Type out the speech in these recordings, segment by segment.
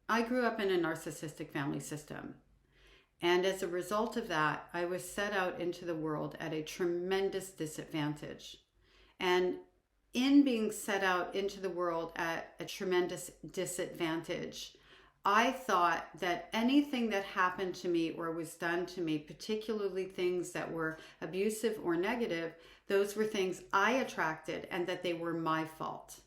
I grew up in a narcissistic family system. And as a result of that, I was set out into the world at a tremendous disadvantage. And in being set out into the world at a tremendous disadvantage, I thought that anything that happened to me or was done to me, particularly things that were abusive or negative, those were things I attracted and that they were my fault.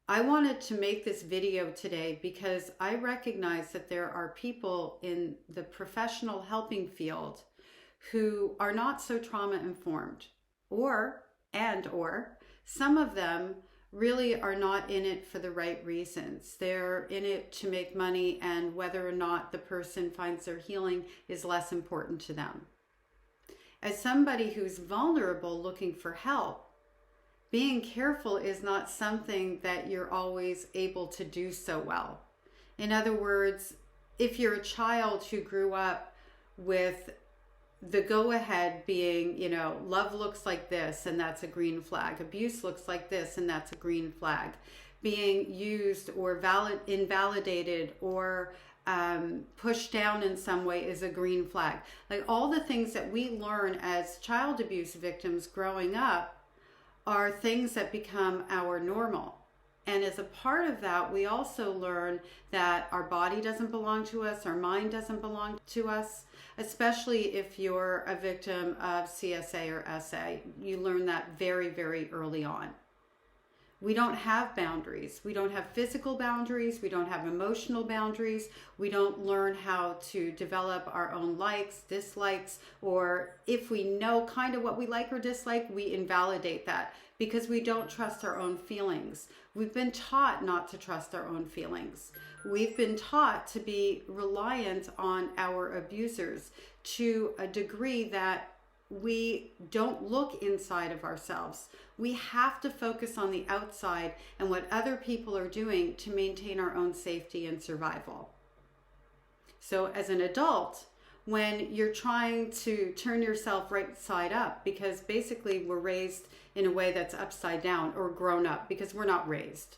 I wanted to make this video today because I recognize that there are people in the professional helping field who are not so trauma informed, or some of them really are not in it for the right reasons. They're in it to make money, and whether or not the person finds their healing is less important to them. As somebody who's vulnerable looking for help, being careful is not something that you're always able to do so well. In other words, if you're a child who grew up with the go-ahead being, love looks like this and that's a green flag, abuse looks like this and that's a green flag, being used or invalidated or pushed down in some way is a green flag. Like all the things that we learn as child abuse victims growing up are things that become our normal. And as a part of that, we also learn that our body doesn't belong to us, our mind doesn't belong to us, especially if you're a victim of CSA or SA. You learn that very, very early on. We don't have boundaries. We don't have physical boundaries. We don't have emotional boundaries. We don't learn how to develop our own likes, dislikes, or if we know kind of what we like or dislike, we invalidate that because we don't trust our own feelings. We've been taught not to trust our own feelings. We've been taught to be reliant on our abusers to a degree that we don't look inside of ourselves. We have to focus on the outside and what other people are doing to maintain our own safety and survival. So as an adult, when you're trying to turn yourself right side up, because basically we're raised in a way that's upside down, or grown up, because we're not raised.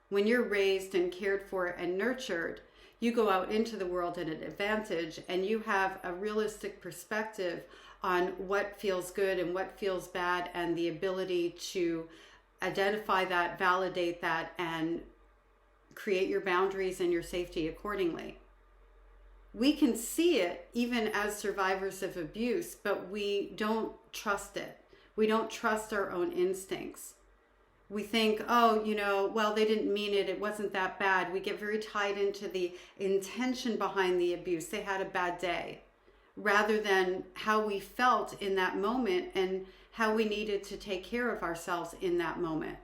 When you're raised and cared for and nurtured, you go out into the world at an advantage and you have a realistic perspective on what feels good and what feels bad, and the ability to identify that, validate that, and create your boundaries and your safety accordingly. We can see it even as survivors of abuse, but we don't trust it. We don't trust our own instincts. We think, well, they didn't mean it. It wasn't that bad. We get very tied into the intention behind the abuse. They had a bad day, rather than how we felt in that moment and how we needed to take care of ourselves in that moment.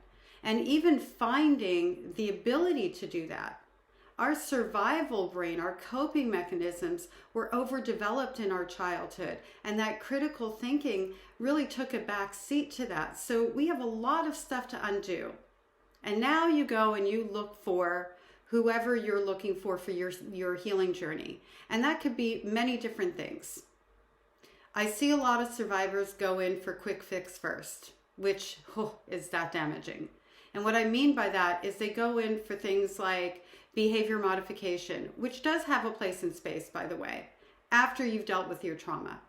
And even finding the ability to do that. Our survival brain, our coping mechanisms were overdeveloped in our childhood, and that critical thinking really took a back seat to that. So we have a lot of stuff to undo. And now you go and you look for whoever you're looking for your healing journey. And that could be many different things. I see a lot of survivors go in for quick fix first, which is that damaging. And what I mean by that is they go in for things like behavior modification, which does have a place in space, by the way, after you've dealt with your trauma.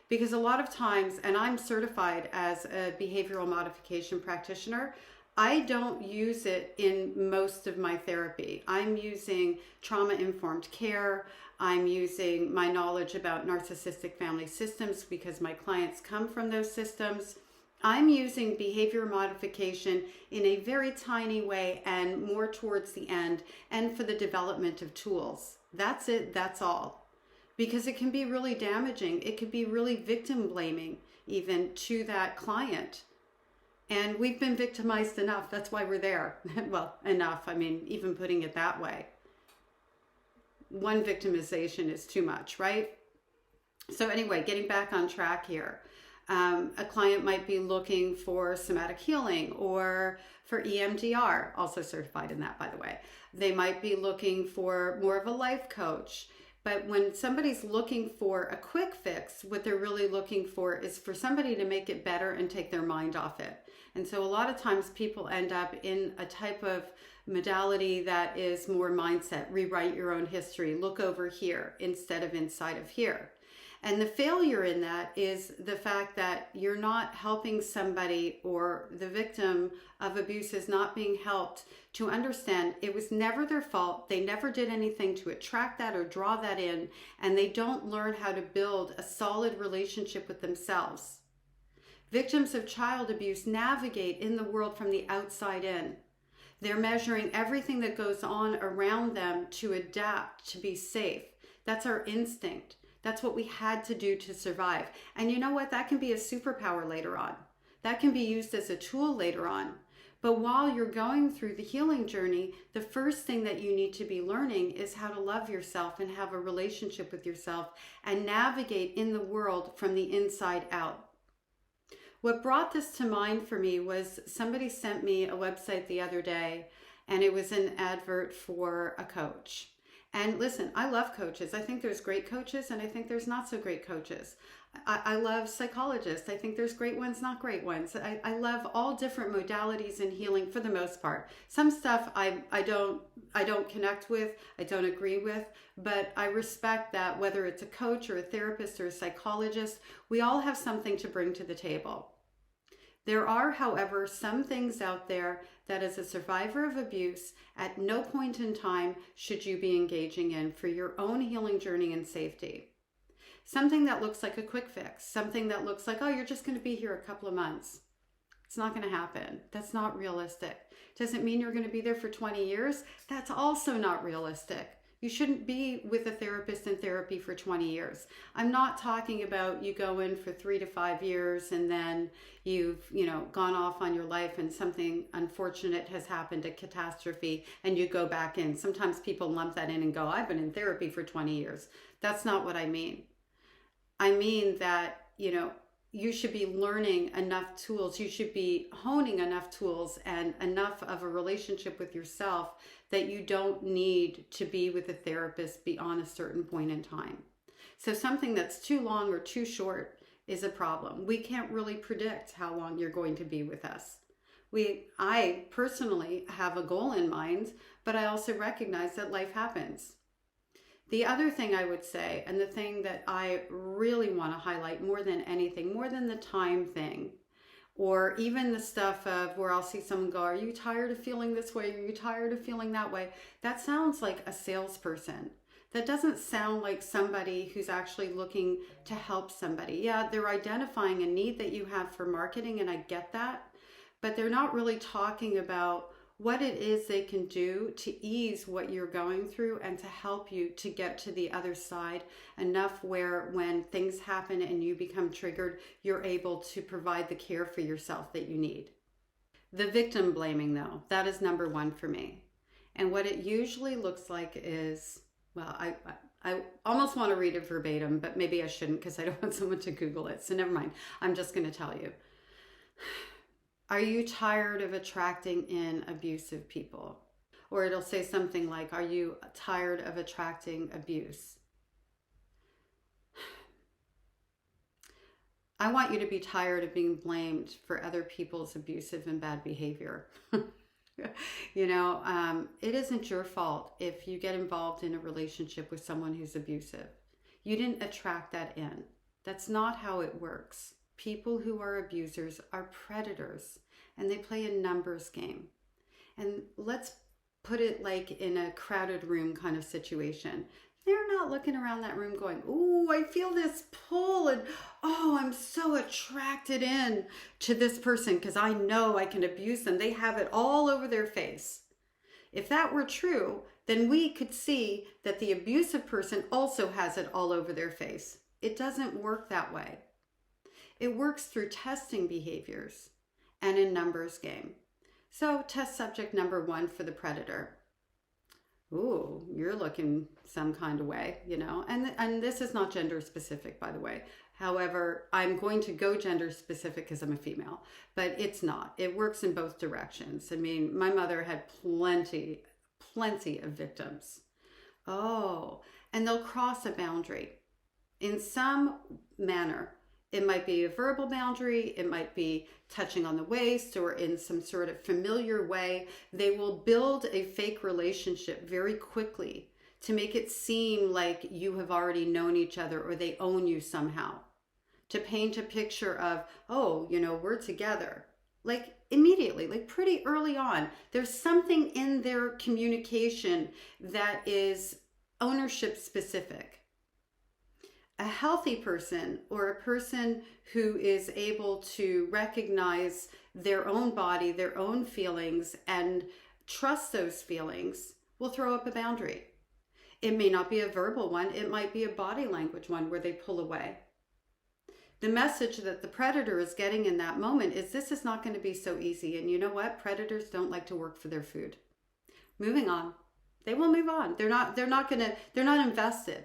Because a lot of times, and I'm certified as a behavioral modification practitioner, I don't use it in most of my therapy. I'm using trauma-informed care. I'm using my knowledge about narcissistic family systems because my clients come from those systems. I'm using behavior modification in a very tiny way and more towards the end, and for the development of tools. That's it, that's all. Because it can be really damaging. It could be really victim blaming even to that client. And we've been victimized enough. That's why we're there. Well, enough. I mean, even putting it that way. One victimization is too much, right? So anyway, getting back on track here. A client might be looking for somatic healing or for EMDR, also certified in that, by the way. They might be looking for more of a life coach. But when somebody's looking for a quick fix, what they're really looking for is for somebody to make it better and take their mind off it. And so a lot of times people end up in a type of modality that is more mindset, rewrite your own history, look over here instead of inside of here. And the failure in that is the fact that you're not helping somebody, or the victim of abuse is not being helped to understand it was never their fault. They never did anything to attract that or draw that in, and they don't learn how to build a solid relationship with themselves. Victims of child abuse navigate in the world from the outside in. They're measuring everything that goes on around them to adapt, to be safe. That's our instinct. That's what we had to do to survive. And you know what? That can be a superpower later on. That can be used as a tool later on. But while you're going through the healing journey, the first thing that you need to be learning is how to love yourself and have a relationship with yourself and navigate in the world from the inside out. What brought this to mind for me was somebody sent me a website the other day, and it was an advert for a coach. And listen, I love coaches. I think there's great coaches, and I think there's not so great coaches. I love psychologists. I think there's great ones, not great ones. I love all different modalities in healing for the most part. Some stuff I don't connect with, I don't agree with, but I respect that whether it's a coach or a therapist or a psychologist, we all have something to bring to the table. There are, however, some things out there that as a survivor of abuse, at no point in time should you be engaging in for your own healing journey and safety. Something that looks like a quick fix, something that looks like, oh, you're just going to be here a couple of months. It's not going to happen. That's not realistic. Doesn't mean you're going to be there for 20 years. That's also not realistic. You shouldn't be with a therapist in therapy for 20 years. I'm not talking about you go in for 3 to 5 years and then you've, gone off on your life and something unfortunate has happened, a catastrophe, and you go back in. Sometimes people lump that in and go, I've been in therapy for 20 years. That's not what I mean. I mean that, you should be learning enough tools. You should be honing enough tools and enough of a relationship with yourself that you don't need to be with a therapist beyond a certain point in time. So something that's too long or too short is a problem. We can't really predict how long you're going to be with us. I personally have a goal in mind, but I also recognize that life happens. The other thing I would say, and the thing that I really want to highlight more than anything, more than the time thing, or even the stuff of where I'll see someone go, are you tired of feeling this way? Are you tired of feeling that way? That sounds like a salesperson. That doesn't sound like somebody who's actually looking to help somebody. Yeah, they're identifying a need that you have for marketing, and I get that, but they're not really talking about what it is they can do to ease what you're going through and to help you to get to the other side enough where when things happen and you become triggered, you're able to provide the care for yourself that you need. The victim blaming, though, that is number one for me. And what it usually looks like is, well, I almost want to read it verbatim, but maybe I shouldn't because I don't want someone to Google it. So never mind. I'm just going to tell you. Are you tired of attracting in abusive people? Or it'll say something like, are you tired of attracting abuse? I want you to be tired of being blamed for other people's abusive and bad behavior. It isn't your fault if you get involved in a relationship with someone who's abusive. You didn't attract that in. That's not how it works. People who are abusers are predators, and they play a numbers game. And let's put it like in a crowded room kind of situation. They're not looking around that room going, ooh, I feel this pull, and oh, I'm so attracted in to this person because I know I can abuse them. They have it all over their face. If that were true, then we could see that the abusive person also has it all over their face. It doesn't work that way. It works through testing behaviors and a numbers game. So test subject number one for the predator. Ooh, you're looking some kind of way, and this is not gender specific, by the way. However, I'm going to go gender specific because I'm a female, but it's not. It works in both directions. I mean, my mother had plenty of victims. Oh, and they'll cross a boundary in some manner. It might be a verbal boundary, it might be touching on the waist or in some sort of familiar way. They will build a fake relationship very quickly to make it seem like you have already known each other or they own you somehow. To paint a picture of, oh, we're together. Like immediately, like pretty early on, there's something in their communication that is ownership specific. A healthy person, or a person who is able to recognize their own body, their own feelings, and trust those feelings, will throw up a boundary. It may not be a verbal one, it might be a body language one where they pull away. The message that the predator is getting in that moment is this is not going to be so easy. And you know what? Predators don't like to work for their food. Moving on. They will move on. They're not invested.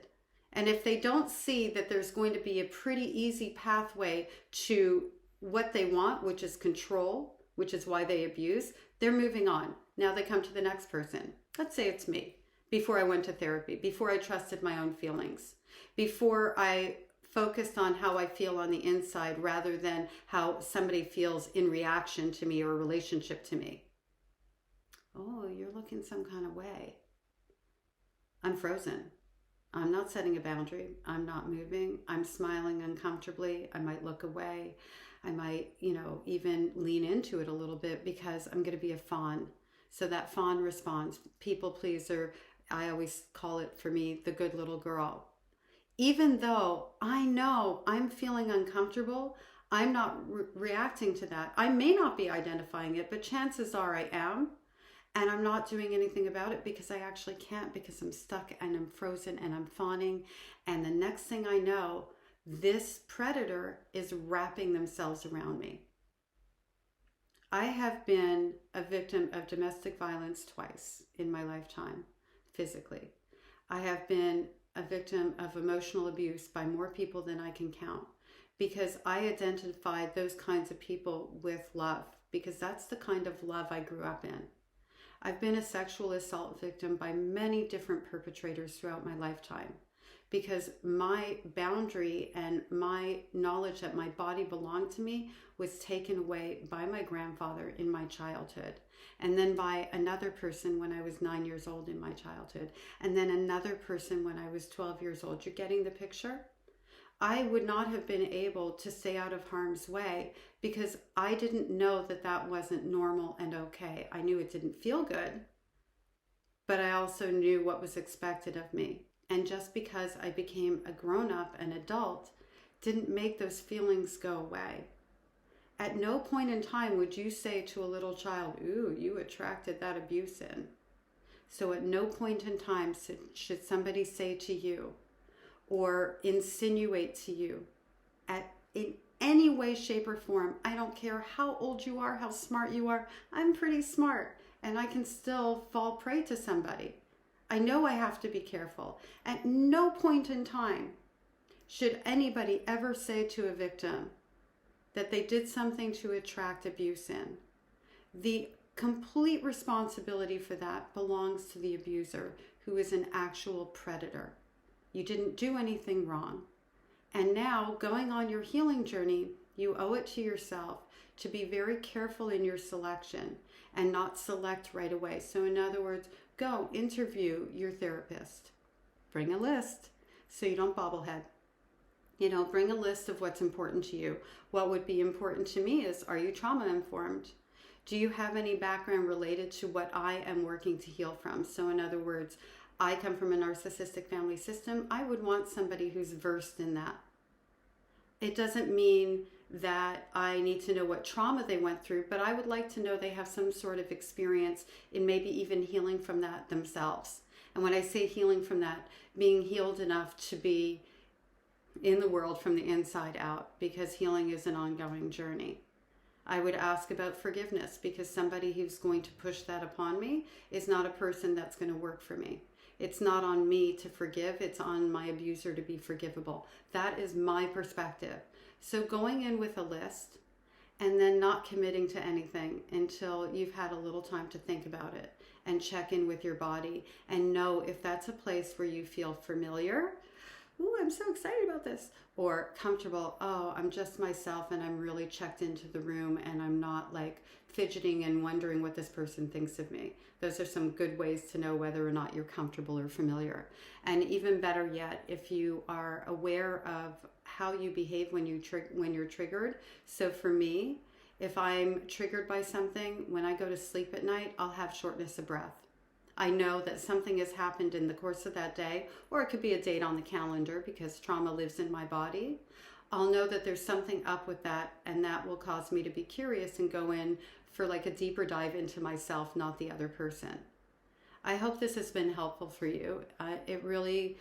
And if they don't see that there's going to be a pretty easy pathway to what they want, which is control, which is why they abuse, they're moving on. Now they come to the next person. Let's say it's me. Before I went to therapy, before I trusted my own feelings, before I focused on how I feel on the inside rather than how somebody feels in reaction to me or a relationship to me. Oh, you're looking some kind of way. I'm frozen. I'm not setting a boundary. I'm not moving. I'm smiling uncomfortably. I might look away. I might, even lean into it a little bit because I'm going to be a fawn. So that fawn response, people pleaser, I always call it for me, the good little girl. Even though I know I'm feeling uncomfortable, I'm not reacting to that. I may not be identifying it, but chances are I am. And I'm not doing anything about it because I actually can't, because I'm stuck and I'm frozen and I'm fawning. And the next thing I know, this predator is wrapping themselves around me. I have been a victim of domestic violence twice in my lifetime, physically. I have been a victim of emotional abuse by more people than I can count, because I identified those kinds of people with love, because that's the kind of love I grew up in. I've been a sexual assault victim by many different perpetrators throughout my lifetime, because my boundary and my knowledge that my body belonged to me was taken away by my grandfather in my childhood, and then by another person when I was 9 years old in my childhood, and then another person when I was 12 years old. You're getting the picture? I would not have been able to stay out of harm's way because I didn't know that that wasn't normal and okay. I knew it didn't feel good, but I also knew what was expected of me. And just because I became a grown-up, an adult, didn't make those feelings go away. At no point in time would you say to a little child, ooh, you attracted that abuse in. So at no point in time should somebody say to you or insinuate to you in any way, shape, or form, I don't care how old you are, how smart you are, I'm pretty smart and I can still fall prey to somebody. I know I have to be careful. At no point in time should anybody ever say to a victim that they did something to attract abuse in. The complete responsibility for that belongs to the abuser, who is an actual predator. You didn't do anything wrong. And now, going on your healing journey, you owe it to yourself to be very careful in your selection and not select right away. So in other words, go interview your therapist. Bring a list so you don't bobblehead. Bring a list of what's important to you. What would be important to me is, are you trauma informed? Do you have any background related to what I am working to heal from? So in other words, I come from a narcissistic family system. I would want somebody who's versed in that. It doesn't mean that I need to know what trauma they went through, but I would like to know they have some sort of experience in maybe even healing from that themselves. And when I say healing from that, being healed enough to be in the world from the inside out, because healing is an ongoing journey. I would ask about forgiveness, because somebody who's going to push that upon me is not a person that's going to work for me. It's not on me to forgive, it's on my abuser to be forgivable. That is my perspective. So going in with a list and then not committing to anything until you've had a little time to think about it and check in with your body and know if that's a place where you feel familiar ooh, I'm so excited about this. Or comfortable, oh, I'm just myself and I'm really checked into the room and I'm not like fidgeting and wondering what this person thinks of me. Those are some good ways to know whether or not you're comfortable or familiar. And even better yet, if you are aware of how you behave when you're triggered. So for me, if I'm triggered by something, when I go to sleep at night, I'll have shortness of breath. I know that something has happened in the course of that day, or it could be a date on the calendar because trauma lives in my body. I'll know that there's something up with that, and that will cause me to be curious and go in for like a deeper dive into myself, not the other person. I hope this has been helpful for you. It really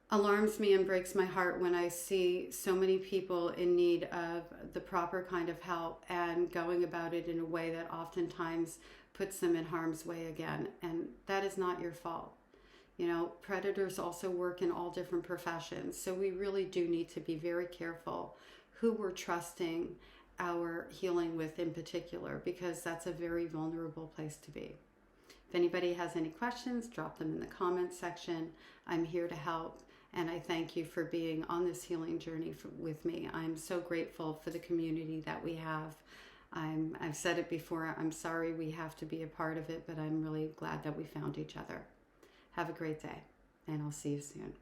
alarms me and breaks my heart when I see so many people in need of the proper kind of help and going about it in a way that oftentimes puts them in harm's way again. And that is not your fault. You know, predators also work in all different professions. So we really do need to be very careful who we're trusting our healing with in particular, because that's a very vulnerable place to be. If anybody has any questions, drop them in the comments section. I'm here to help. And I thank you for being on this healing journey with me. I'm so grateful for the community that we have. I've said it before, I'm sorry we have to be a part of it, but I'm really glad that we found each other. Have a great day, and I'll see you soon.